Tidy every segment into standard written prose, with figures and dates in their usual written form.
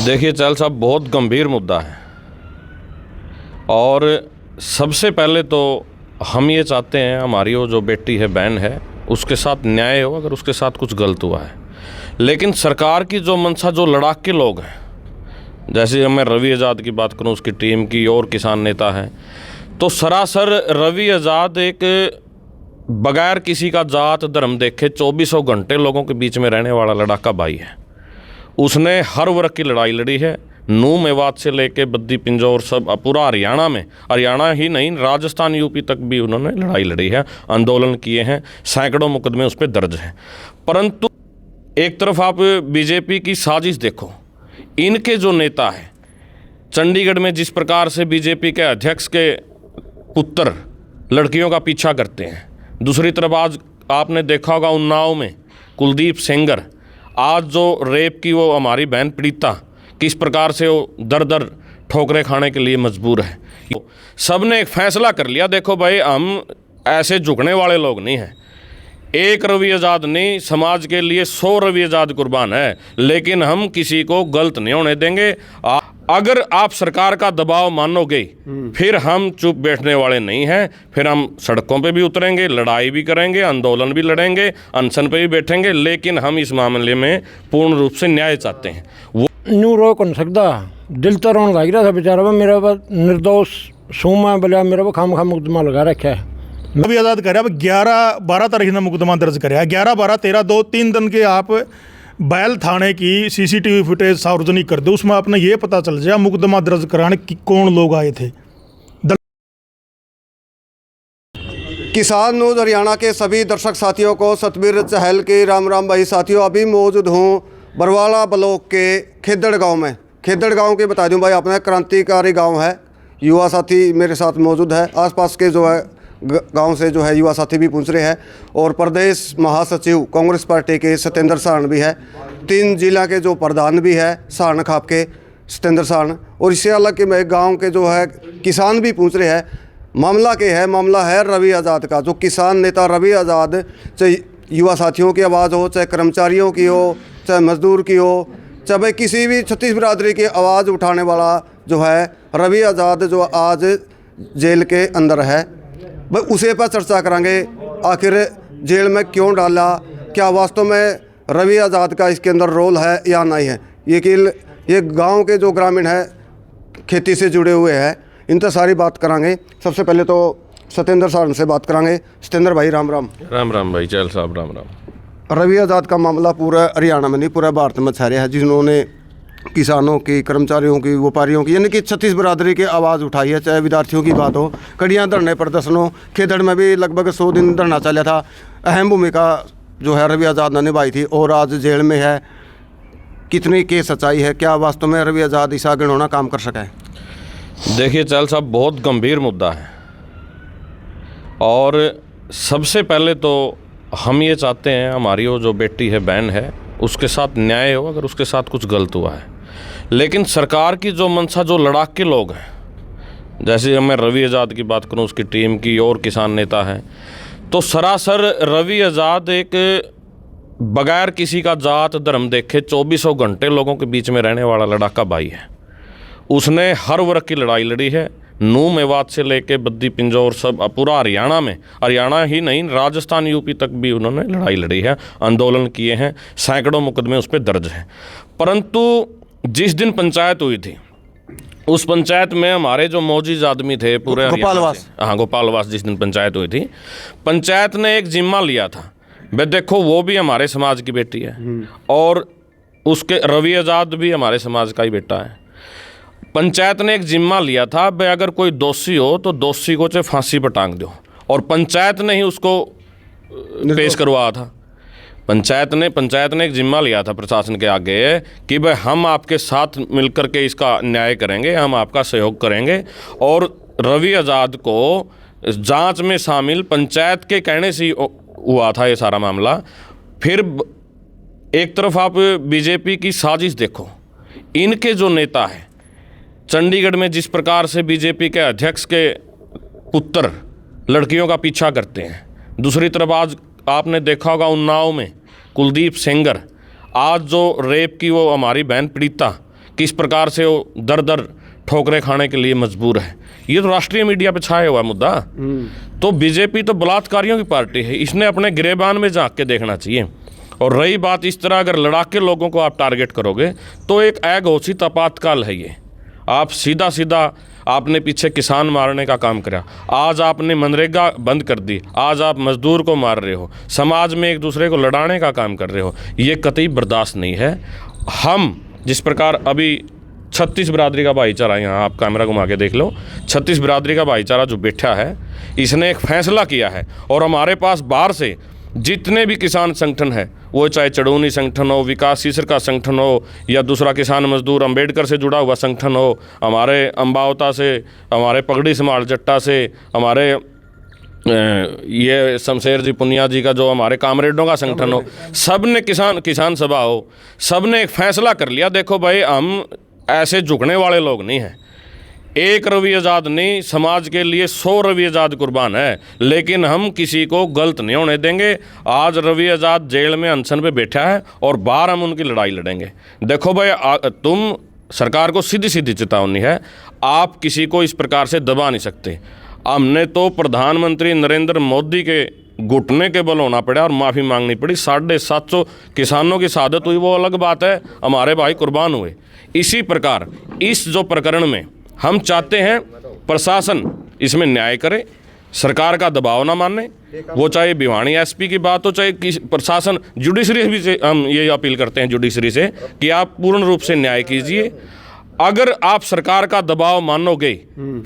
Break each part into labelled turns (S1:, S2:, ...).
S1: देखिए चहल साहब, बहुत गंभीर मुद्दा है और सबसे पहले तो हम ये चाहते हैं हमारी वो जो बेटी है, बहन है, उसके साथ न्याय हो अगर उसके साथ कुछ गलत हुआ है। लेकिन सरकार की जो मंशा, जो लड़ाके लोग हैं, जैसे मैं रवि आज़ाद की बात करूं, उसकी टीम की, और किसान नेता हैं, तो सरासर रवि आज़ाद एक बगैर किसी का जात धर्म देखे 24 घंटे लोगों के बीच में रहने वाला लड़ाका भाई है। उसने हर वर्ग की लड़ाई लड़ी है, नूह मेवात से लेके बद्दी पिंजौर, सब पूरा हरियाणा में, हरियाणा ही नहीं, राजस्थान यूपी तक भी उन्होंने लड़ाई लड़ी है, आंदोलन किए हैं, सैकड़ों मुकदमे उस पर दर्ज हैं। परंतु एक तरफ आप बीजेपी की साजिश देखो, इनके जो नेता हैं चंडीगढ़ में जिस प्रकार से बीजेपी के अध्यक्ष के पुत्र लड़कियों का पीछा करते हैं, दूसरी तरफ आज आपने देखा होगा उन्नाव में कुलदीप सेंगर, आज जो रेप की वो हमारी बहन प्रीता, किस प्रकार से वो दर दर ठोकरें खाने के लिए मजबूर है। सब ने एक फैसला कर लिया, देखो भाई हम ऐसे झुकने वाले लोग नहीं हैं। एक रवि आज़ाद नहीं, समाज के लिए 100 रवि आज़ाद कुर्बान है, लेकिन हम किसी को गलत नहीं होने देंगे। अगर आप सरकार का दबाव मानोगे फिर हम चुप बैठने वाले नहीं हैं, फिर हम सड़कों पे भी उतरेंगे, लड़ाई भी करेंगे, आंदोलन भी लड़ेंगे, अनशन पे भी बैठेंगे, लेकिन हम इस मामले में पूर्ण रूप से न्याय चाहते हैं। वो
S2: न्यू रोक नहीं सकता, दिल तो रोन लग रहा था बेचारा, मेरा निर्दोष सूमा बोलिया, मेरा खाम खाम मुकदमा लगा रखा है।
S3: रवि आज़ाद कह रहा है 11-12 तारीख ने मुकदमा दर्ज कराया, 11, 12, 13, 2-3 दिन के आप बैल थाने की सीसीटीवी फुटेज सार्वजनिक कर दो, उसमें आपने ये पता चल जाए मुकदमा दर्ज कराने की कौन लोग आए थे।
S4: किसान न्यूज़ हरियाणा के सभी दर्शक साथियों को सतबीर चहल की राम राम भाई। साथियों, अभी मौजूद हूँ बरवाला ब्लॉक के खेदड़ गांव में। खेदड़ गांव के बता दूं भाई, अपना क्रांतिकारी गांव है। युवा साथी मेरे साथ मौजूद है, आसपास के जो है गांव से जो है युवा साथी भी पूछ रहे हैं, और प्रदेश महासचिव कांग्रेस पार्टी के सत्येंद्र सारण भी है, 3 जिला के जो प्रधान भी है सारण खाप के सत्येंद्र सारण, और इससे अलग के गांव के जो है किसान भी पूछ रहे हैं। मामला है रवि आज़ाद का। जो किसान नेता रवि आज़ाद, चाहे युवा साथियों की आवाज़ हो, चाहे कर्मचारियों की हो, चाहे मजदूर की हो, चाहे भाई किसी भी छत्तीस बिरादरी की आवाज़ उठाने वाला जो है रवि आज़ाद, जो आज जेल के अंदर है, भाई उसे पर चर्चा करेंगे। आखिर जेल में क्यों डाला, क्या वास्तव में रवि आज़ाद का इसके अंदर रोल है या नहीं है। ये गांव के जो ग्रामीण है, खेती से जुड़े हुए हैं, इनसे सारी बात करांगे। सबसे पहले तो सत्येंद्र सारण से बात करांगे। सत्येंद्र भाई राम राम।
S1: राम राम भाई चहल साहब, राम राम।
S4: रवि आज़ाद का मामला पूरा हरियाणा में नहीं, पूरा भारत में छा रहा है, जिन्होंने किसानों की, कर्मचारियों की, व्यापारियों की, यानी कि छत्तीस बिरादरी की आवाज़ उठाई है। चाहे विद्यार्थियों की बात हो, कड़ियाँ धरने प्रदर्शनों, खेदड़ में भी लगभग 100 दिन धरना चला था। अहम भूमिका जो है रवि आज़ाद ने निभाई थी, और आज जेल में है। कितनी की सच्चाई है, क्या वास्तव में रवि आज़ाद इस आगे होना काम कर सका है?
S1: देखिए चहल साहब, बहुत गंभीर मुद्दा है और सबसे पहले तो हम ये चाहते हैं हमारी वो जो बेटी है, बहन है, उसके साथ न्याय हो अगर उसके साथ कुछ गलत हुआ है। लेकिन सरकार की जो मंशा, जो लड़ाके लोग हैं, जैसे मैं रवि आज़ाद की बात करूं, उसकी टीम की, और किसान नेता हैं, तो सरासर रवि आज़ाद एक बगैर किसी का जात धर्म देखे 24 घंटे लोगों के बीच में रहने वाला लड़ाका भाई है। उसने हर वर्ग की लड़ाई लड़ी है, नूह मेवात से लेके बद्दी पिंजौर, सब पूरा हरियाणा में, हरियाणा ही नहीं, राजस्थान यूपी तक भी उन्होंने लड़ाई लड़ी है, आंदोलन किए हैं, सैकड़ों मुकदमे उस पर दर्ज हैं। परंतु जिस दिन पंचायत हुई थी, उस पंचायत में हमारे जो मौजूद आदमी थे पूरे
S4: गोपालवास,
S1: हाँ गोपालवास, जिस दिन पंचायत हुई थी, पंचायत ने एक जिम्मा लिया था, भाई देखो वो भी हमारे समाज की बेटी है, और उसके रवि आज़ाद भी हमारे समाज का ही बेटा है। पंचायत ने एक जिम्मा लिया था, भाई अगर कोई दोषी हो तो दोषी को चाहे फांसी पर टांग दो, और पंचायत ने ही उसको पेश करवाया था। पंचायत ने एक जिम्मा लिया था प्रशासन के आगे कि भाई हम आपके साथ मिलकर के इसका न्याय करेंगे, हम आपका सहयोग करेंगे, और रवि आज़ाद को जांच में शामिल पंचायत के कहने से हुआ था ये सारा मामला। फिर एक तरफ आप बीजेपी की साजिश देखो, इनके जो नेता हैं चंडीगढ़ में जिस प्रकार से बीजेपी के अध्यक्ष के पुत्र लड़कियों का पीछा करते हैं, दूसरी तरफ आज आपने देखा होगा उन्नाव में कुलदीप सेंगर, आज जो रेप की वो हमारी बहन प्रीता, किस प्रकार से वो दर दर ठोकरें खाने के लिए मजबूर है। ये तो राष्ट्रीय मीडिया पे छाया हुआ मुद्दा। तो बीजेपी तो बलात्कारियों की पार्टी है, इसने अपने गिरेबान में झांक के देखना चाहिए। और रही बात इस तरह अगर लड़ाके लोगों को आप टारगेट करोगे तो एक अघोषित आपातकाल है ये। आप सीधा सीधा आपने पीछे किसान मारने का काम करा, आज आपने मनरेगा बंद कर दी, आज आप मजदूर को मार रहे हो, समाज में एक दूसरे को लड़ाने का काम कर रहे हो। ये कतई बर्दाश्त नहीं है। हम जिस प्रकार अभी 36 बिरादरी का भाईचारा, यहाँ आप कैमरा घुमा के देख लो, 36 बिरादरी का भाईचारा जो बैठा है, इसने एक फैसला किया है। और हमारे पास बाहर से जितने भी किसान संगठन है, वो चाहे चड़ूनी संगठन हो, विकास शीसर का संगठन हो, या दूसरा किसान मजदूर अम्बेडकर से जुड़ा हुआ संगठन हो, हमारे अम्बावता से, हमारे पगड़ी समाल जट्टा से, हमारे ये शमशेर जी पुनिया जी का जो हमारे कामरेडों का संगठन हो, सब ने किसान सभा हो, सब ने एक फैसला कर लिया, देखो भाई हम ऐसे झुकने वाले लोग नहीं हैं। एक रवि आज़ाद नहीं, समाज के लिए 100 रवि आज़ाद कुर्बान है, लेकिन हम किसी को गलत नहीं होने देंगे। आज रवि आज़ाद जेल में अनशन पे बैठा है और बाहर हम उनकी लड़ाई लड़ेंगे। देखो भाई, तुम सरकार को सीधी सीधी चेतावनी है, आप किसी को इस प्रकार से दबा नहीं सकते। हमने तो प्रधानमंत्री नरेंद्र मोदी के घुटने के बल होना पड़ा और माफ़ी मांगनी पड़ी। 750 किसानों की शहादत हुई, वो अलग बात है, हमारे भाई कुर्बान हुए। इसी प्रकार इस जो प्रकरण में हम चाहते हैं प्रशासन इसमें न्याय करे, सरकार का दबाव ना माने, वो चाहे भिवानी एसपी की बात हो, चाहे प्रशासन, जुडिशरी भी से हम ये अपील करते हैं जुडिशरी से कि आप पूर्ण रूप से न्याय कीजिए। अगर आप सरकार का दबाव मानोगे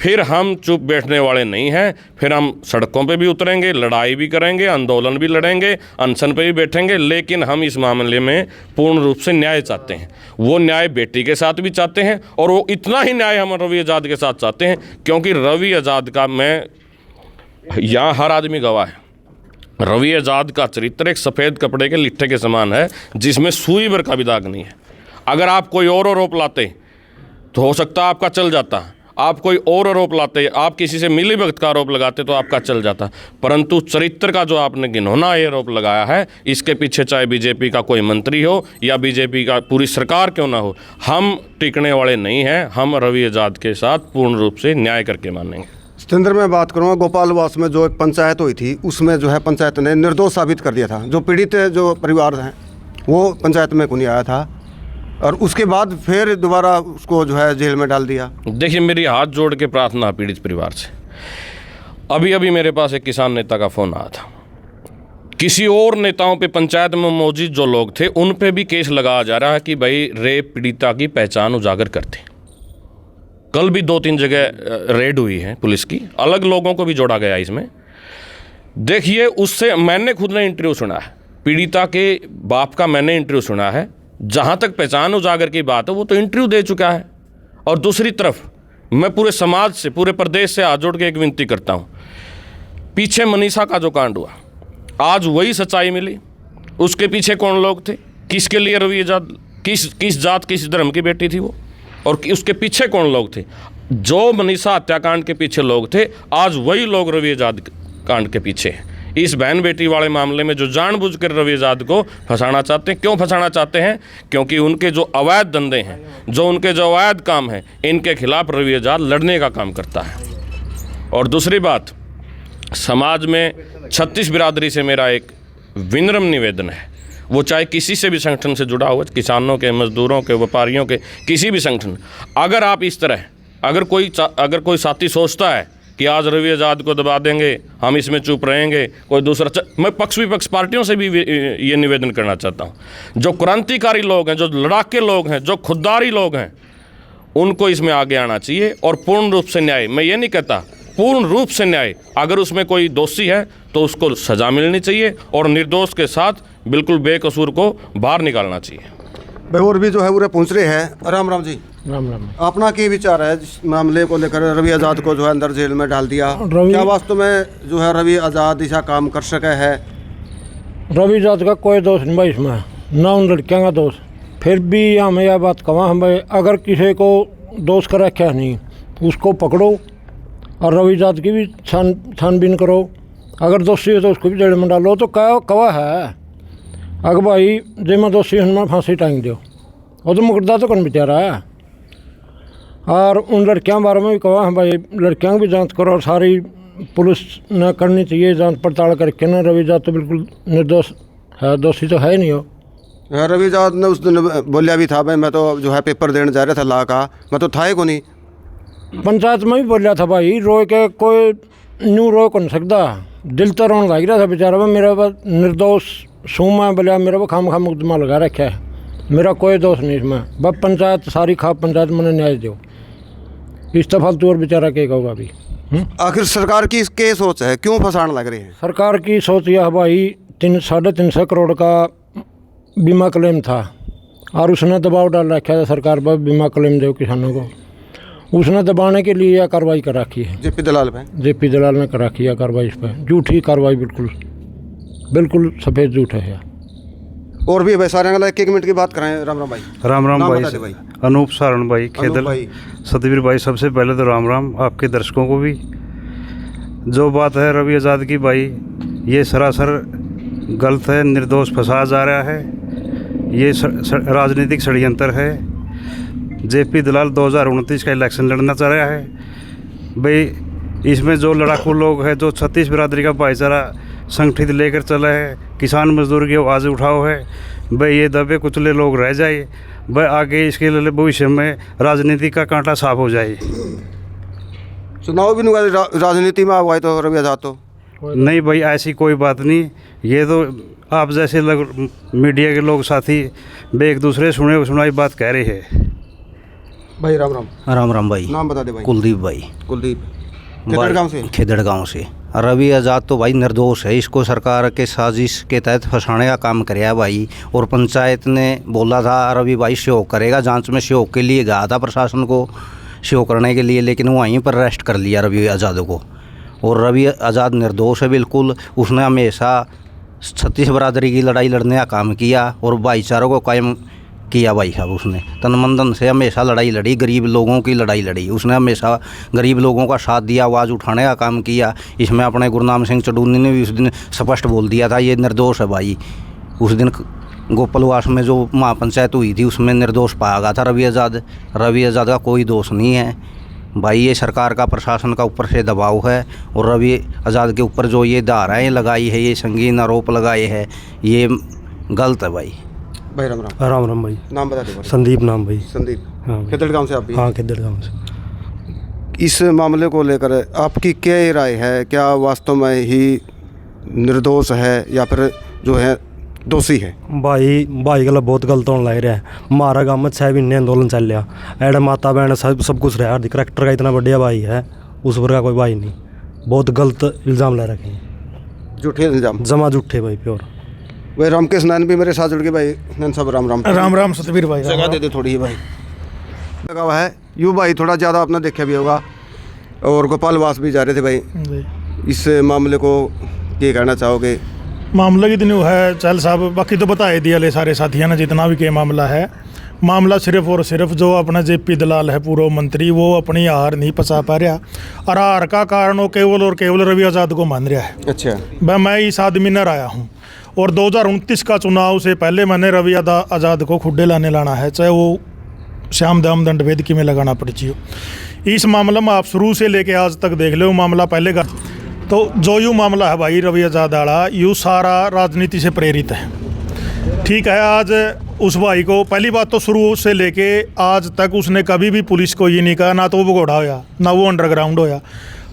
S1: फिर हम चुप बैठने वाले नहीं हैं, फिर हम सड़कों पे भी उतरेंगे, लड़ाई भी करेंगे, आंदोलन भी लड़ेंगे, अनशन पे भी बैठेंगे। लेकिन हम इस मामले में पूर्ण रूप से न्याय चाहते हैं। वो न्याय बेटी के साथ भी चाहते हैं और वो इतना ही न्याय हम रवि आज़ाद के साथ चाहते हैं, क्योंकि रवि आज़ाद का, मैं यहाँ हर आदमी गवाह है, रवि आज़ाद का चरित्र एक सफ़ेद कपड़े के लिट्ठे के समान है जिसमें सुई भर का भी दाग नहीं है। अगर आप कोई और आरोप लाते तो हो सकता है आपका चल जाता, आप कोई और आरोप लाते, आप किसी से मिलीभगत का आरोप लगाते तो आपका चल जाता, परंतु चरित्र का जो आपने घिनौना आरोप लगाया है, इसके पीछे चाहे बीजेपी का कोई मंत्री हो या बीजेपी का पूरी सरकार क्यों ना हो, हम टिकने वाले नहीं हैं। हम रवि आज़ाद के साथ पूर्ण रूप से न्याय करके मानेंगे।
S4: सतेंद्र, मैं बात करूँगा गोपालवास में जो एक पंचायत हुई थी, उसमें जो है पंचायत ने निर्दोष साबित कर दिया था। जो पीड़ित जो परिवार हैं वो पंचायत में कोई नहीं आया था और उसके बाद फिर दोबारा उसको जो है जेल में डाल दिया।
S1: देखिए, मेरी हाथ जोड़ के प्रार्थना पीड़ित परिवार से, अभी अभी मेरे पास एक किसान नेता का फ़ोन आया था, किसी और नेताओं पे पंचायत में मौजूद जो लोग थे उन पे भी केस लगाया जा रहा है कि भाई रेप पीड़िता की पहचान उजागर करते। कल भी 2-3 जगह रेड हुई है पुलिस की, अलग लोगों को भी जोड़ा गया इसमें। देखिए, उससे मैंने खुद ने इंटरव्यू सुना है, पीड़िता के बाप का मैंने इंटरव्यू सुना है। जहाँ तक पहचान उजागर की बात है वो तो इंटरव्यू दे चुका है। और दूसरी तरफ मैं पूरे समाज से, पूरे प्रदेश से हाथ जोड़ के एक विनती करता हूँ, पीछे मनीषा का जो कांड हुआ, आज वही सच्चाई मिली। उसके पीछे कौन लोग थे, किसके लिए रवि आज़ाद, किस जात किस धर्म की बेटी थी वो, और उसके पीछे कौन लोग थे। जो मनीषा हत्याकांड के पीछे लोग थे, आज वही लोग रवि आज़ाद कांड के पीछे हैं। इस बहन बेटी वाले मामले में जो जानबूझकर रवि आज़ाद को फंसाना चाहते हैं, क्यों फंसाना चाहते हैं? क्योंकि उनके जो अवैध धंधे हैं, जो उनके जो अवैध काम हैं, इनके खिलाफ रवि आज़ाद लड़ने का काम करता है। और दूसरी बात, समाज में 36 बिरादरी से मेरा एक विनम्र निवेदन है, वो चाहे किसी से भी संगठन से जुड़ा हुआ, किसानों के, मजदूरों के, व्यापारियों के, किसी भी संगठन, अगर आप इस तरह, अगर कोई साथी सोचता है कि आज रवि आज़ाद को दबा देंगे, हम इसमें चुप रहेंगे, कोई दूसरा, मैं पक्ष विपक्ष पार्टियों से भी ये निवेदन करना चाहता हूँ, जो क्रांतिकारी लोग हैं, जो लड़ाके लोग हैं, जो खुददारी लोग हैं, उनको इसमें आगे आना चाहिए और पूर्ण रूप से न्याय, मैं ये नहीं कहता पूर्ण रूप से न्याय, अगर उसमें कोई दोषी है तो उसको सज़ा मिलनी चाहिए और निर्दोष के साथ बिल्कुल बेकसूर को बाहर निकालना चाहिए।
S4: भाई और भी जो है पूरे पहुँच रहे हैं। राम राम जी।
S2: राम राम।
S4: अपना क्या विचार है इस मामले को लेकर? रवि आज़ाद को जो है अंदर जेल में डाल दिया, क्या वास्तव में जो है रवि आज़ाद ऐसा काम कर सके है?
S2: रवि आज़ाद का कोई दोष नहीं भाई इसमें, ना उन लड़कियों का दोष। फिर भी हमें यह बात कहा, हम भाई अगर किसी को दोष कर रखा नहीं, उसको पकड़ो और रवि आज़ाद की भी छानबीन करो, अगर दोषी हो तो उसको भी जेल में डालो। तो कवा है अगर भाई जे मैं दोषी हूँ मैं फांसी टांग दो, वो तो मुकदमा तो कौन बेचारा है। और उन लड़कियों बारे में भी कहा है भाई, लड़कियों की भी जांच करो और सारी पुलिस ने करनी चाहिए जांच पड़ताल करके ना। रवि जाट तो बिल्कुल निर्दोष है, दोषी तो है ही नहीं हो।
S4: रवि जाट ने उस दिन बोलिया भी था भाई मैं तो जो है पेपर देने जा रहा था ला का, मैं तो था ही को नहीं।
S2: पंचायत में भी बोलिया था भाई, रोए के कोई न्यू रो को नहीं सकता, दिल तो रोन लग रहा था बेचारा। मेरा निर्दोष सूँ मैं बोलिया, मेरा वो खाम मुकदमा लगा रखा है, मेरा कोई दोष नहीं इसमें। बस पंचायत सारी खा पंचायत मैंने न्याय दो, इस तो फालतू और बेचारा क्या होगा अभी।
S4: आखिर सरकार की इसके सोच है, क्यों फंसाने लग रही है?
S2: सरकार की सोच यह भाई 350 करोड़ का बीमा क्लेम था और उसने दबाव डाल रखा था सरकार पर, बीमा क्लेम दो किसानों को। उसने दबाने के लिए यह कार्रवाई कर रखी है
S4: जेपी दलाल पे।
S2: जेपी दलाल ने कर रखी है कार्रवाई इस पर, झूठी कार्रवाई, बिल्कुल बिल्कुल सफ़ेद झूठ है यह।
S4: और भी भाई सारे अगला 1 मिनट की बात कराएं। राम राम भाई।
S5: राम राम
S4: नाम
S5: भाई,
S4: बता दे भाई।
S5: अनूप सारण भाई, खेदल
S4: भाई।
S5: सतवीर भाई। सबसे पहले तो राम राम आपके दर्शकों को भी। जो बात है रवि आज़ाद की भाई, ये सरासर गलत है, निर्दोष फंसाया जा रहा है, ये राजनीतिक षड्यंत्र है। जेपी दलाल 2029 का इलेक्शन लड़ना चाह रहा है भाई। इसमें जो लड़ाकू लोग हैं, जो 36 बिरादरी का भाईचारा संगठित लेकर चला है, किसान मजदूर की आवाज़ उठाओ है भाई, ये दबे कुचले लोग रह जाए भाई, आगे इसके लिए भविष्य में राजनीति का कांटा साफ हो जाए।
S4: चुनाव भी नहीं हुआ, राजनीति में हुआ है तो रवि आज़ाद तो
S5: नहीं भाई, ऐसी कोई बात नहीं। ये तो आप जैसे मीडिया के लोग साथी बे एक दूसरे सुनाई बात कह रहे हैं।
S4: भाई राम राम।
S6: राम राम भाई।
S4: नाम बता दे भाई।
S6: कुलदीप भाई।
S4: कुलदीप खेदड़ से।
S6: खेदड़ गाँव से। रवि आज़ाद तो भाई निर्दोष है, इसको सरकार के साजिश के तहत फंसाने का काम कराया भाई। और पंचायत ने बोला था रवि भाई सहयोग करेगा, जांच में सहयोग के लिए गया था प्रशासन को सहयोग करने के लिए, लेकिन वहीं पर अरेस्ट कर लिया रवि आज़ाद को। और रवि आज़ाद निर्दोष है बिल्कुल, उसने हमेशा 36 बिरादरी की लड़ाई लड़ने का काम किया और भाईचारों को कायम किया भाई साहब। उसने तन मन धन से हमेशा लड़ाई लड़ी, गरीब लोगों की लड़ाई लड़ी, उसने हमेशा गरीब लोगों का साथ दिया, आवाज़ उठाने का काम किया। इसमें अपने गुरनाम सिंह चडूनी ने भी उस दिन स्पष्ट बोल दिया था ये निर्दोष है भाई। उस दिन गोपालवास में जो महापंचायत हुई थी उसमें निर्दोष पाया गया था रवि आज़ाद। रवि आज़ाद का कोई दोष नहीं है भाई, ये सरकार का प्रशासन का ऊपर से दबाव है। और रवि आज़ाद के ऊपर जो ये धाराएँ लगाई है, ये संगीन आरोप लगाए हैं, ये गलत है भाई।
S4: भाई राम राम।
S7: राम राम भाई।
S4: नाम बता दे भाई।
S7: संदीप नाम भाई।
S4: संदीप।
S7: हाँ।
S4: खेदड़ गांव से आप भी?
S7: हाँ, खेदड़ गाँव से।
S4: इस मामले को लेकर आपकी क्या राय है? क्या वास्तव में ही निर्दोष है या फिर जो है दोषी है?
S7: भाई गला बहुत गलत होने लग रहा है। हमारा गाँव में 6 महीने आंदोलन चल रहा, एड माता बहन सब कुछ रहा। करेक्टर का इतना बढ़िया भाई है, उस पर का कोई भाई नहीं। बहुत गलत इल्ज़ाम ले रखे हैं,
S4: झूठे इल्ज़ाम,
S7: जमा झूठे भाई प्योर।
S4: भाई रामकेश नैन भी मेरे साथ जुड़ के। भाई नैन साहब राम राम।
S3: राम राम सतवीर भाई।
S4: जगह दे दे थोड़ी ही भाई। लगा हुआ है यू भाई, थोड़ा ज़्यादा आपने देखा भी होगा। और गोपालवास भी जा रहे थे भाई, इस मामले को क्या कहना चाहोगे?
S3: मामला कितनी है चल साहब, बाकी तो बता ही दिया ले सारे साथियों ने जितना भी के मामला है। मामला सिर्फ और सिर्फ जो अपना जेपी दलाल है पूर्व मंत्री, वो अपनी हार नहीं पचा पा रहा और हार का कारण वो केवल और केवल रवि आज़ाद को मान रहा है।
S4: अच्छा।
S3: मैं इस आदमी न आया हूँ और 2029 का चुनाव से पहले मैंने रवि आज़ाद को खुड्डे लाना है, चाहे वो श्याम दाम दंड वेदिकी में लगाना पड़ चाहिए। इस मामले में आप शुरू से लेके आज तक देख लो मामला पहले का, तो जो यूँ मामला है भाई रवि आज़ाद वाला, यूँ सारा राजनीति से प्रेरित है। ठीक है, आज उस भाई को पहली बात तो शुरू से लेके आज तक उसने कभी भी पुलिस को ये नहीं कहा, ना तो वो भगोड़ा होया ना वो अंडरग्राउंड होया।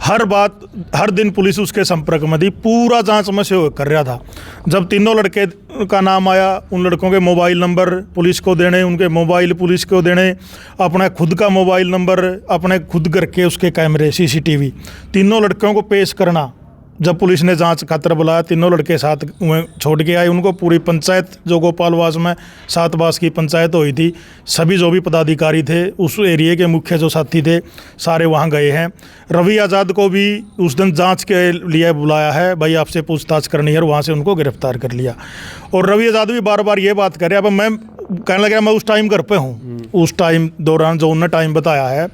S3: हर बात हर दिन पुलिस उसके संपर्क में थी, पूरा जांच में सहयोग कर रहा था। जब तीनों लड़के का नाम आया, उन लड़कों के मोबाइल नंबर पुलिस को देने, उनके मोबाइल पुलिस को देने, अपना खुद का मोबाइल नंबर, अपने खुद घर के उसके कैमरे CCTV, तीनों लड़कों को पेश करना। जब पुलिस ने जांच खातर बुलाया, तीनों लड़के साथ छोड़ के आए। उनको पूरी पंचायत जो गोपालवास में 7 बास की पंचायत हुई थी, सभी जो भी पदाधिकारी थे उस एरिए के मुख्य जो साथी थे सारे वहां गए हैं। रवि आज़ाद को भी उस दिन जांच के लिए बुलाया है, भाई आपसे पूछताछ करनी है, और वहाँ से उनको गिरफ्तार कर लिया। और रवि आज़ाद भी बार बार ये बात कर रहे हैं। अब मैं कहने लगा मैं उस टाइम घर पे हूँ, उस टाइम दौरान जो उन्होंने टाइम बताया है,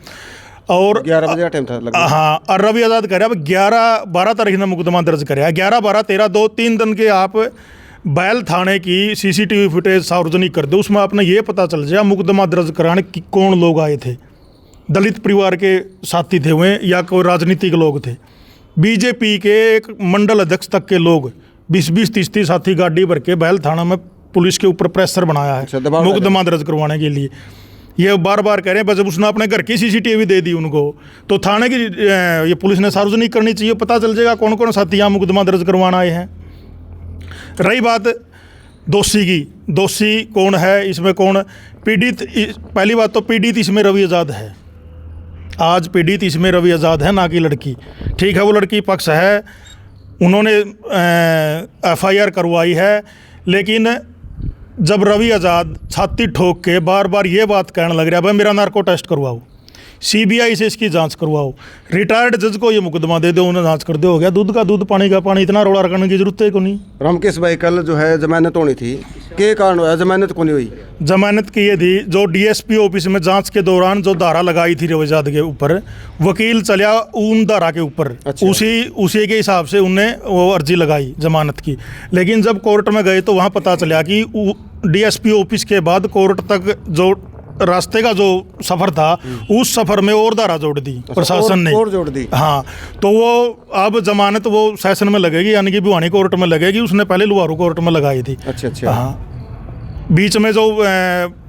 S3: और
S4: 11 बजे का टाइम था लगभग।
S3: हाँ, और रवि आज़ाद कह रहा है 11-12 तारीख ने मुकदमा दर्ज कराया। 11, 12, 13 2-3 दिन के आप बैल थाने की CCTV फुटेज सार्वजनिक कर दो, उसमें आपने ये पता चल जाए मुकदमा दर्ज कराने की कौन लोग आए थे। दलित परिवार के साथी थे हुए या कोई राजनीतिक लोग थे। बीजेपी के एक मंडल अध्यक्ष तक के लोग 20-20, 30-30 साथी गाड़ी भर के बैल थाना में पुलिस के ऊपर प्रेशर बनाया है मुकदमा दर्ज करवाने के लिए। ये बार बार कह रहे हैं, बस जब उसने अपने घर की CCTV दे दी उनको, तो थाने की ये पुलिस ने सार्वजनिक करनी चाहिए, पता चल जाएगा कौन कौन साथी यहाँ मुकदमा दर्ज करवाना आए हैं। रही बात दोषी की, दोषी कौन है इसमें, कौन पीड़ित, पहली बात तो पीड़ित इसमें रवि आज़ाद है। आज पीड़ित इसमें रवि आज़ाद है, ना कि लड़की। ठीक है, वो लड़की पक्ष है, उन्होंने FIR करवाई है, लेकिन जब रवि आज़ाद छाती ठोक के बार बार ये बात कहने लग रहा है, भाई मेरा नार्को टेस्ट करवाओ, CBI से इसकी जांच करवाओ, रिटायर्ड जज को ये मुकदमा दे दो, उन्हें जांच कर दो, हो गया दूध का दूध पानी का पानी, इतना रोड़ा रखने की जरूरत है को नहीं।
S4: रामकेश भाई, कल जो है जमानत होनी थी, के कारण हुआ जमानत को नहीं हुई?
S3: जमानत की ये थी, जो DSP ऑफिस में जांच के दौरान जो धारा लगाई थी रवि आज़ाद के ऊपर, वकील चलिया उन धारा के ऊपर।
S4: अच्छा।
S3: उसी के हिसाब से उनने वो अर्जी लगाई जमानत की। लेकिन जब कोर्ट में गए तो वहाँ पता चला कि DSP ऑफिस के बाद कोर्ट तक जो रास्ते का जो सफ़र था, उस सफ़र में और धारा जोड़ दी प्रशासन ने,
S4: और जोड़ दी।
S3: हाँ, तो वो अब जमानत वो सेशन में लगेगी, यानी कि भिवानी कोर्ट में लगेगी, उसने पहले लुहारू कोर्ट में लगाई थी।
S4: अच्छा।
S3: हाँ, बीच में जो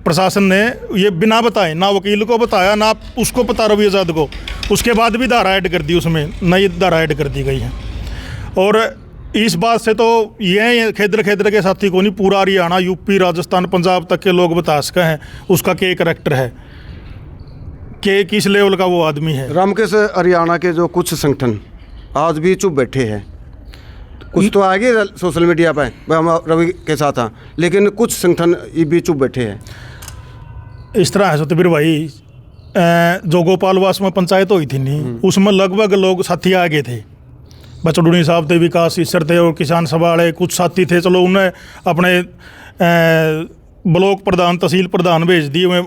S3: प्रशासन ने ये बिना बताए, ना वकील को बताया, ना उसको पता रवि आज़ाद को, उसके बाद भी धारा ऐड कर दी, उसमें नई धारा ऐड कर दी गई है। और इस बात से तो ये खेदर के साथी को नहीं, पूरा हरियाणा, UP, राजस्थान, पंजाब तक के लोग बता सके हैं उसका क्या करैक्टर है, कि किस लेवल का वो आदमी है।
S4: रामकेश, हरियाणा के जो कुछ संगठन आज भी चुप बैठे हैं, कुछ तो आगे सोशल मीडिया पे हम रवि के साथ हैं, लेकिन कुछ संगठन ये भी चुप बैठे हैं।
S3: इस तरह है सतबीर भाई, जो गोपालवास में पंचायत हुई थी नहीं, उसमें लगभग लोग साथी आगे थे, बचडूनी साहब थे, विकास ईसर थे, और किसान सभा वाले कुछ साथी थे। चलो उन्हें अपने ब्लॉक प्रधान, तहसील प्रधान भेज दिए हुए,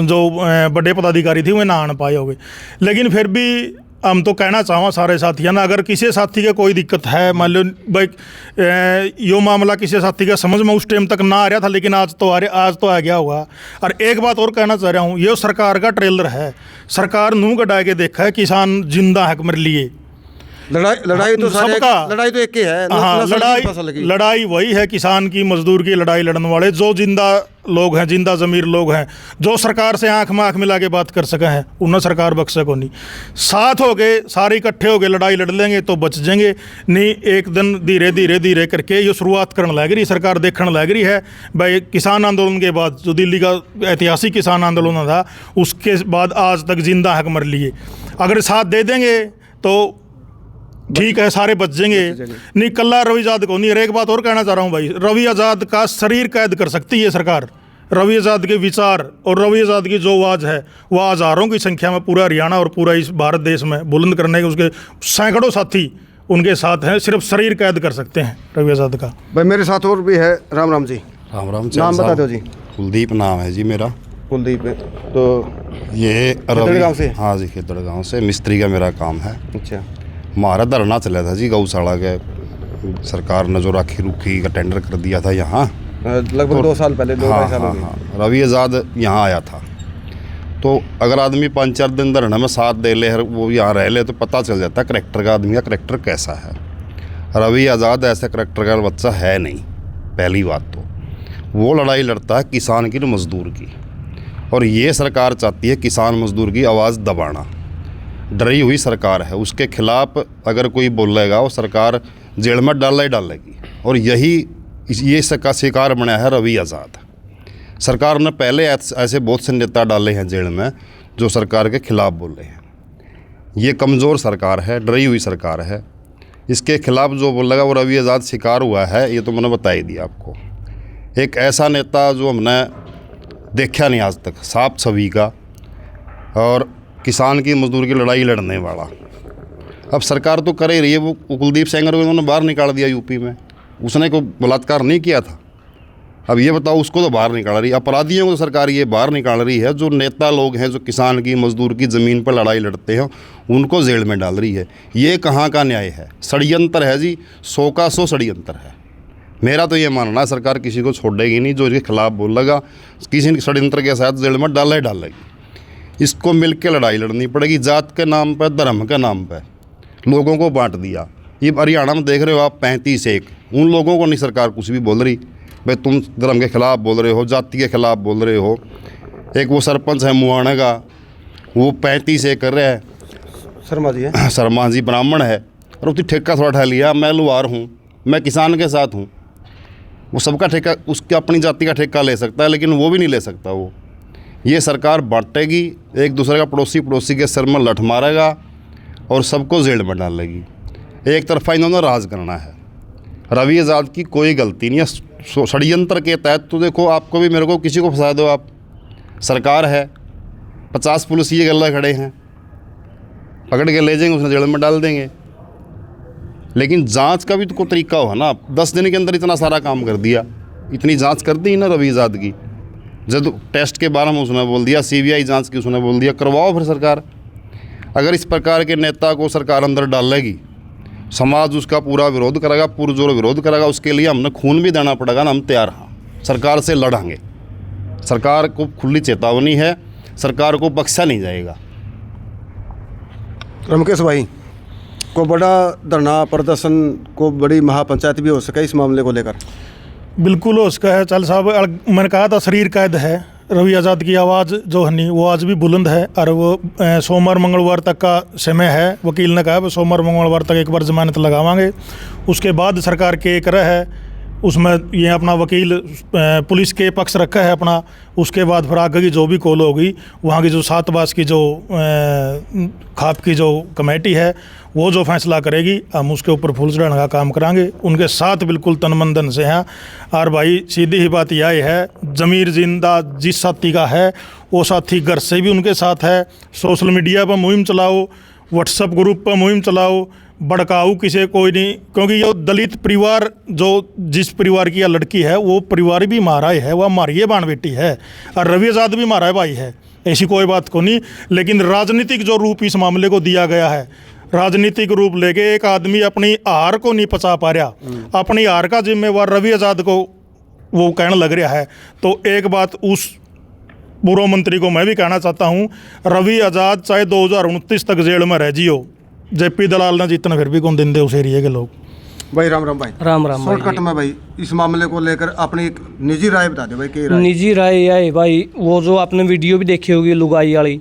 S3: जो बड़े पदाधिकारी थे वे ना आने पाए होंगे। लेकिन फिर भी हम तो कहना चाहूँ सारे साथियों ना, अगर किसी साथी के कोई दिक्कत है, मान लो भाई यो मामला किसी साथी का समझ में उस टाइम तक ना आ रहा था, लेकिन आज तो आ गया होगा। और एक बात और कहना चाह रहा हूँ, ये सरकार का ट्रेलर है, सरकार मुँह गड़ा के देखा है, किसान जिंदा है मेरे लिए।
S4: लड़ाई तो
S3: सबका,
S4: लड़ाई तो एक ही है।
S3: हाँ, लड़ाई वही है, किसान की, मजदूर की लड़ाई लड़ने वाले जो जिंदा लोग हैं, जिंदा ज़मीर लोग हैं, जो सरकार से आंख में आंख मिला के बात कर सके हैं, उन्हें सरकार बख्शे को नहीं। साथ हो गए, सारे इकट्ठे हो गए, लड़ाई लड़ लेंगे तो बच जाएंगे, नहीं एक दिन धीरे करके ये शुरुआत करने लग रही सरकार, देखने लग रही है भाई। किसान आंदोलन के बाद जो दिल्ली का ऐतिहासिक किसान आंदोलन था, उसके बाद आज तक जिंदा हक मर लिए, अगर साथ दे देंगे तो ठीक है, सारे बच जाएंगे। नहीं, कल्ला रवि आज़ाद को नहीं। और एक बात और कहना चाह रहा हूँ भाई, रवि आज़ाद का शरीर कैद कर सकती है सरकार। रवि आज़ाद के विचार और रवि आज़ाद की जो आवाज़ है, वह हज़ारों की संख्या में पूरा हरियाणा और पूरा इस भारत देश में बुलंद करने के उसके सैकड़ों साथी उनके साथ हैं। सिर्फ शरीर कैद कर सकते हैं रवि आज़ाद का।
S4: भाई मेरे साथ और भी है। राम जी।
S8: राम
S4: नाम बता दो जी।
S8: कुलदीप नाम है जी मेरा।
S4: कुलदीप है तो
S8: ये
S4: खेतड़गांव से?
S8: हाँ जी, खेतड़गांव से मिस्त्री का मेरा काम है।
S4: अच्छा।
S8: हमारा धरना चला था जी गौशाला के, सरकार ने जो राखी रुखी का टेंडर कर दिया था यहाँ,
S4: लगभग 2 साल पहले, 2-2.5 साल हो गए।
S8: हाँ, रवि आज़ाद यहाँ आया था। तो अगर आदमी 5-4 दिन धरना में साथ दे ले, वो यहाँ रह ले, तो पता चल जाता है करैक्टर का, आदमी का करैक्टर कैसा है। रवि आज़ाद ऐसे करैक्टर का बच्चा है नहीं। पहली बात तो वो लड़ाई लड़ता है किसान की, मजदूर की, और ये सरकार चाहती है किसान मजदूर की आवाज़ दबाना। डरी हुई सरकार है, उसके खिलाफ अगर कोई बोलेगा वो सरकार जेल में डालेगी। और ये इसका शिकार बना है रवि आज़ाद। सरकार ने पहले ऐसे बहुत से नेता डाले हैं जेल में जो सरकार के खिलाफ बोले हैं। ये कमज़ोर सरकार है, डरी हुई सरकार है। इसके खिलाफ जो बोलेगा वो रवि आज़ाद शिकार हुआ है, ये तो मैंने बता ही दिया आपको। एक ऐसा नेता जो हमने देखा नहीं आज तक, साफ छवि का, और किसान की मजदूर की लड़ाई लड़ने वाला। अब सरकार तो कर ही रही है। वो कुलदीप सेंगर को उन्होंने बाहर निकाल दिया यूपी में, उसने कोई बलात्कार नहीं किया था। अब ये बताओ, उसको तो बाहर निकाल रही है। अपराधियों को तो सरकार ये बाहर निकाल रही है। जो नेता लोग हैं जो किसान की मजदूर की ज़मीन पर लड़ाई लड़ते हैं, उनको जेल में डाल रही है। ये कहाँ का न्याय है? षड्यंत्र है जी, 100 का 100 षड्यंत्र है। मेरा तो ये मानना है सरकार किसी को छोड़ेगी नहीं, जो इसके खिलाफ बोलेगा किसी षड्यंत्र के साथ जेल में डालेगी। इसको मिल के लड़ाई लड़नी पड़ेगी। जात के नाम पर, धर्म के नाम पर लोगों को बांट दिया। ये हरियाणा में देख रहे हो आप 35-1, उन लोगों को नहीं सरकार कुछ भी बोल रही, भाई तुम धर्म के ख़िलाफ़ बोल रहे हो, जाति के ख़िलाफ़ बोल रहे हो। एक वो सरपंच है मुआना का, वो 35-1 कर रहा है,
S4: शर्मा जी है,
S8: शर्मा जी ब्राह्मण है, और उसकी ठेका थोड़ा उठा लिया, मैं लुहार हूँ, मैं किसान के साथ हूँ। वो सबका ठेका, उसकी अपनी जाति का ठेका ले सकता है, लेकिन वो भी नहीं ले सकता। वो ये सरकार बांटेगी, एक दूसरे का पड़ोसी के सर में लठ मारेगा और सबको जेल में डालेगी। एक तरफा इन्होंने राज करना है। रवि आज़ाद की कोई गलती नहीं है। षड्यंत्र के तहत तो देखो, आपको भी मेरे को किसी को फंसा दो आप, सरकार है, 50 पुलिस ये गल्ला खड़े हैं, पकड़ के ले जाएंगे, उसने जेल में डाल देंगे। लेकिन जांच का भी तो कोई तरीका हो ना। 10 दिन के अंदर इतना सारा काम कर दिया, इतनी जांच कर दी ना रवि आज़ाद की। जब टेस्ट के बारे में उसने बोल दिया, CBI जांच की उसने बोल दिया, करवाओ फिर सरकार। अगर इस प्रकार के नेता को सरकार अंदर डालेगी, समाज उसका पूरा विरोध करेगा, पुरजोर विरोध करेगा। उसके लिए हमने खून भी देना पड़ेगा ना, हम तैयार हैं, सरकार से लड़ेंगे। सरकार को खुली चेतावनी है, सरकार को बख्शा नहीं जाएगा।
S4: रमकेश भाई को बड़ा धरना प्रदर्शन को बड़ी महापंचायत भी हो सके इस मामले को लेकर?
S3: बिल्कुल हो सका है। चल साहब, मैंने कहा था शरीर कैद है। रवि आज़ाद की आवाज़ जो है नहीं, वो आज भी बुलंद है, और वो सोमवार मंगलवार तक का समय है। वकील ने कहा वो सोमवार मंगलवार तक एक बार जमानत लगावांगे, उसके बाद सरकार के एक है उसमें ये अपना वकील पुलिस के पक्ष रखा है अपना। उसके बाद फिर आगे की जो भी कॉल होगी, वहाँ की जो 7 बास की जो खाप की जो कमेटी है, वो जो फैसला करेगी, हम उसके ऊपर फूल चढ़ाने का काम करांगे। उनके साथ बिल्कुल तन मन धन से हैं। और भाई सीधी ही बात यह है, ज़मीर जिंदा जिस साथी का है, वो साथी घर से भी उनके साथ है। सोशल मीडिया पर मुहिम चलाओ, व्हाट्सएप ग्रुप पर मुहिम चलाओ, भड़काऊ किसी कोई नहीं, क्योंकि ये दलित परिवार जो जिस परिवार की यह लड़की है, वो परिवार भी हमारा ही है, वह हमारी ये बाण बेटी है, और रवि आज़ाद भी हमारा भाई है, ऐसी कोई बात को नहीं। लेकिन राजनीतिक जो रूप इस मामले को दिया गया है, राजनीतिक रूप लेके एक आदमी अपनी हार को नहीं पचा पा रहा, अपनी हार का जिम्मेवार रवि आज़ाद को वो कहने लग रहा है। तो एक बात उस पूर्व मंत्री को मैं भी कहना चाहता हूँ, रवि आज़ाद चाहे 2029 तक जेल में रह जियो, JP दलाल ना जीतना फिर भी कौन दिन दे उस एरिया के लोग।
S4: भाई राम राम भाई।
S9: राम राम भाई।
S4: शॉर्टकट में भाई इस मामले को लेकर अपनी एक निजी राय बता दो भाई। क्या राय?
S9: निजी राय यह है भाई, वो जो आपने वीडियो भी देखी होगी लुगाई वाली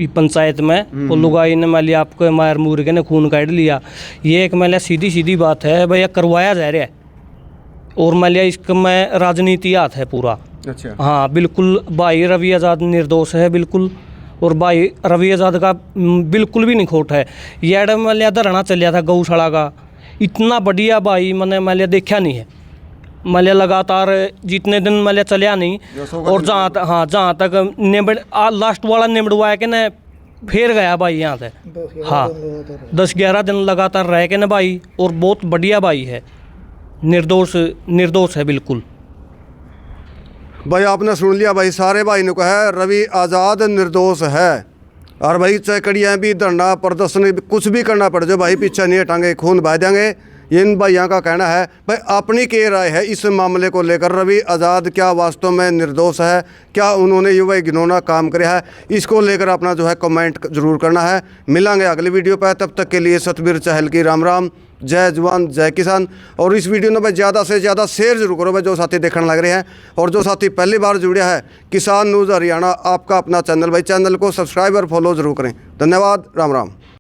S9: पंचायत में, वो लुगाई ने मान लिया आपको मार मुर्गे ने खून काट लिया। ये एक मान लिया सीधी सीधी बात है भैया, करवाया जा रहा है, और मान लिया इसका में राजनीति हाथ है पूरा।
S4: अच्छा।
S9: हाँ बिल्कुल भाई, रवि आज़ाद निर्दोष है बिल्कुल, और भाई रवि आज़ाद का बिल्कुल भी नहीं खोट है। ये मान लिया धरना चलिया था गौशाला का, इतना बढ़िया भाई मैंने मान लिया देखा नहीं है। मान लिया लगातार जितने दिन मान लिया चलिया नहीं, और जहाँ तक जहाँ तक निबड़ लास्ट वाला निबड़वाया के न फिर गया भाई यहाँ से। हाँ 10-11 दिन लगातार रह के न भाई, और बहुत बढ़िया भाई है, निर्दोष है बिल्कुल।
S4: भाई आपने सुन लिया भाई, सारे भाई ने कहा है रवि आज़ाद निर्दोष है। और भाई चौकड़ियाँ भी, धरना प्रदर्शन, कुछ भी करना पड़ जाए भाई, पीछे नहीं हटाएंगे, खून बहा देंगे। इन भाइयों का कहना है। भाई अपनी क्या राय है इस मामले को लेकर? रवि आज़ाद क्या वास्तव में निर्दोष है? क्या उन्होंने ये वही घिनौना काम किया है? इसको लेकर अपना जो है कमेंट जरूर करना है। मिलेंगे अगली वीडियो पर, तब तक के लिए सतबीर चहल की राम राम, जय जवान जय किसान। और इस वीडियो में भाई ज़्यादा से ज़्यादा शेयर जरूर करो भाई, जो साथी देखने लग रहे हैं, और जो साथी पहली बार जुड़े हैं किसान न्यूज़ हरियाणा, आपका अपना चैनल भाई, चैनल को सब्सक्राइब और फॉलो जरूर करें। धन्यवाद, राम राम।